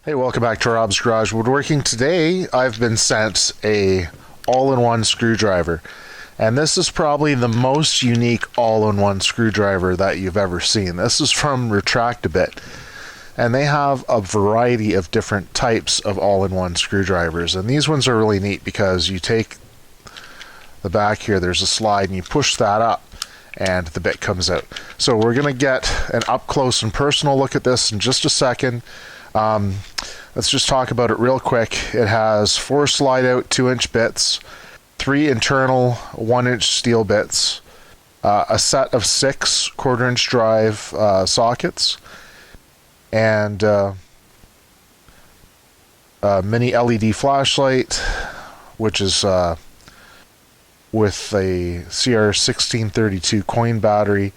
Hey, welcome back to Rob's Garage Woodworking. Today I've been sent a all-in-one screwdriver, and this is probably the most unique all-in-one screwdriver that you've ever seen. This is from Retract-A-Bit, and they have a variety of different types of all-in-one screwdrivers, and these ones are really neat because you take the back here, there's a slide, and you push that up and the bit comes out. So we're going to get an up-close and personal look at this in just a second. Let's just talk about it real quick. It has 4 slide out 2-inch bits, 3 internal 1-inch steel bits, a set of 6 1/4-inch drive sockets, and a mini LED flashlight, which is with a CR1632 coin battery.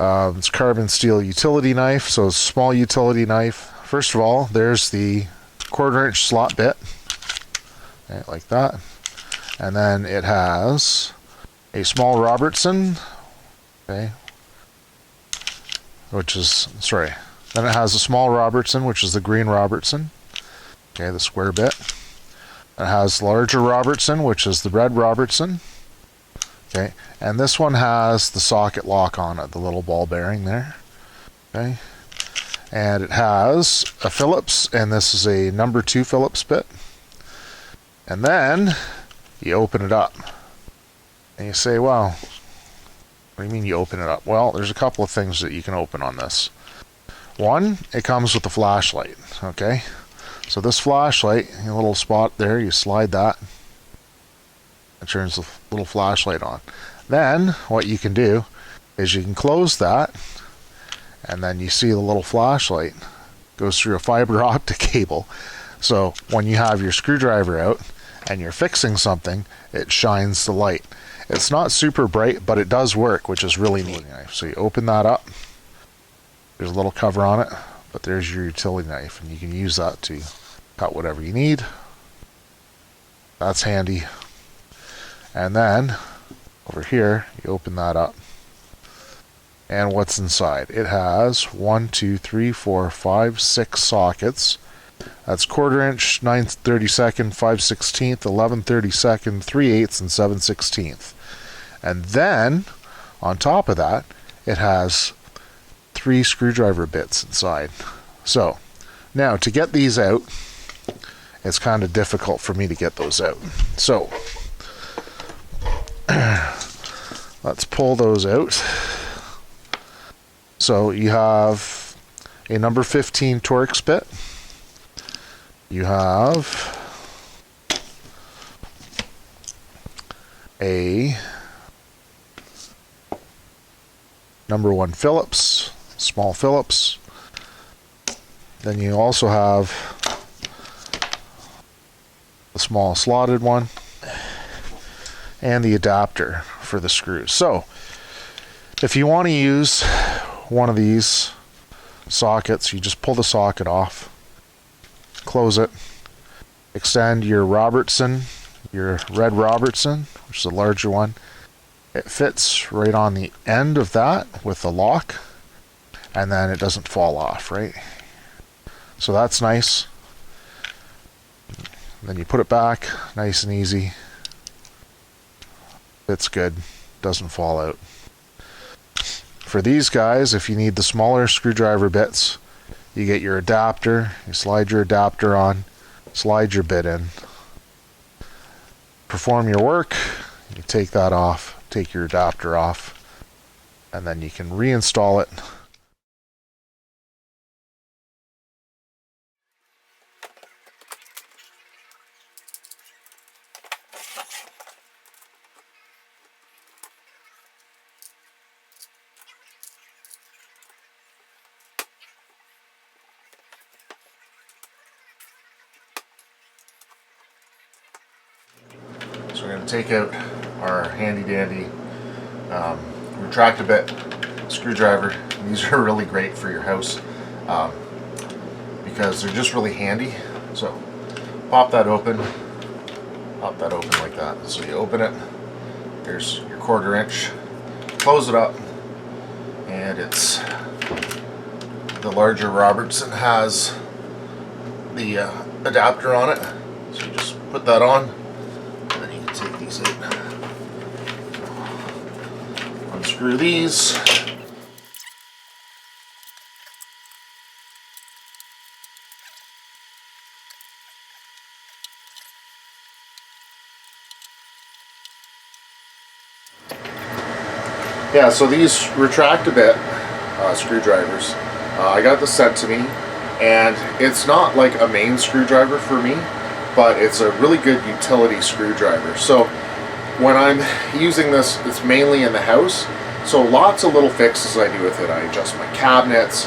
It's carbon steel utility knife, so it's a small utility knife. First of all, there's the 1/4-inch slot bit, okay, like that, and then it has a small Robertson, okay, then it has a small Robertson, which is the green Robertson, okay, the square bit. It has larger Robertson, which is the red Robertson, okay, and this one has the socket lock on it, the little ball bearing there, okay. And it has a Phillips, and this is a number 2 Phillips bit. And then you open it up, and you say, well, what do you mean you open it up? Well, there's a couple of things that you can open on this. One, it comes with a flashlight, okay? So this flashlight, a little spot there, you slide that, it turns the little flashlight on. Then what you can do is you can close that, and then you see the little flashlight goes through a fiber optic cable. So when you have your screwdriver out and you're fixing something, it shines the light. It's not super bright, but it does work, which is really neat. So you open that up. There's a little cover on it, but there's your utility knife, and you can use that to cut whatever you need. That's handy. And then over here, you open that up. And what's inside? It has 1, 2, 3, 4, 5, 6 sockets. That's 1/4-inch, 9/32, 5/16, 11/32, 3/8, and 7/16. And then, on top of that, it has 3 screwdriver bits inside. So, now to get these out, it's kind of difficult for me to get those out. So, let's pull those out. So you have a number 15 Torx bit. You have a number 1 Phillips, small Phillips. Then you also have a small slotted one and the adapter for the screws. So if you want to use one of these sockets, you just pull the socket off, close it, extend your Robertson, your red Robertson, which is a larger one. It fits right on the end of that with the lock, and then it doesn't fall off, right? So that's nice. Then you put it back, nice and easy. Fits good, doesn't fall out. For these guys, if you need the smaller screwdriver bits, you get your adapter, you slide your adapter on, slide your bit in, perform your work, you take that off, take your adapter off, and then you can reinstall it. So we're going to take out our handy dandy Retract-A-Bit screwdriver. These are really great for your house because they're just really handy. So pop that open like that. So you open it, here's your 1/4-inch, close it up, and it's the larger Robertson has the adapter on it. So you just put that on, and then you can take these out. Unscrew these. Yeah, so these Retract-A-Bit screwdrivers, I got this sent to me, and it's not like a main screwdriver for me, but it's a really good utility screwdriver. So when I'm using this, it's mainly in the house, so lots of little fixes I do with it. I adjust my cabinets,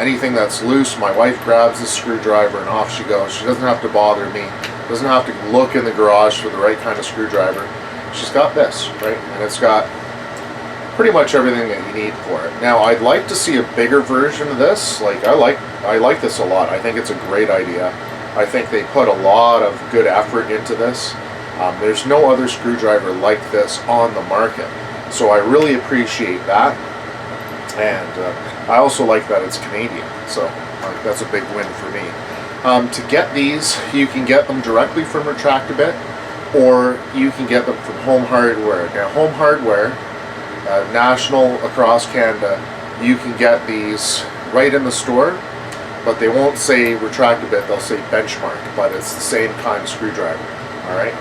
anything that's loose, my wife grabs the screwdriver and off she goes. She doesn't have to bother me, doesn't have to look in the garage for the right kind of screwdriver. She's got this, right? And it's got pretty much everything that you need for it. Now, I'd like to see a bigger version of this. Like, I like this a lot. I think it's a great idea. I think they put a lot of good effort into this. There's no other screwdriver like this on the market, so I really appreciate that. And I also like that it's Canadian, so that's a big win for me. To get these, you can get them directly from Retract-A-Bit, or you can get them from Home Hardware. Now, Home Hardware, national across Canada, you can get these right in the store, but they won't say Retract-A-Bit, they'll say Benchmark, but it's the same kind of screwdriver. Alright,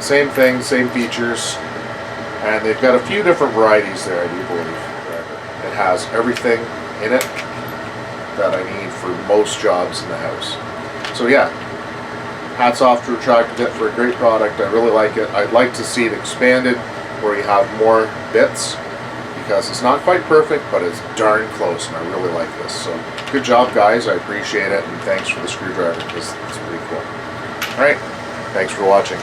same thing, same features, and they've got a few different varieties there, I do believe. It has everything in it that I need for most jobs in the house. So yeah, hats off to Retract-A-Bit for a great product. I really like it. I'd like to see it expanded where you have more bits, because it's not quite perfect, but it's darn close, and I really like this. So good job, guys. I appreciate it, and thanks for the screwdriver, because it's pretty cool. Alright, thanks for watching.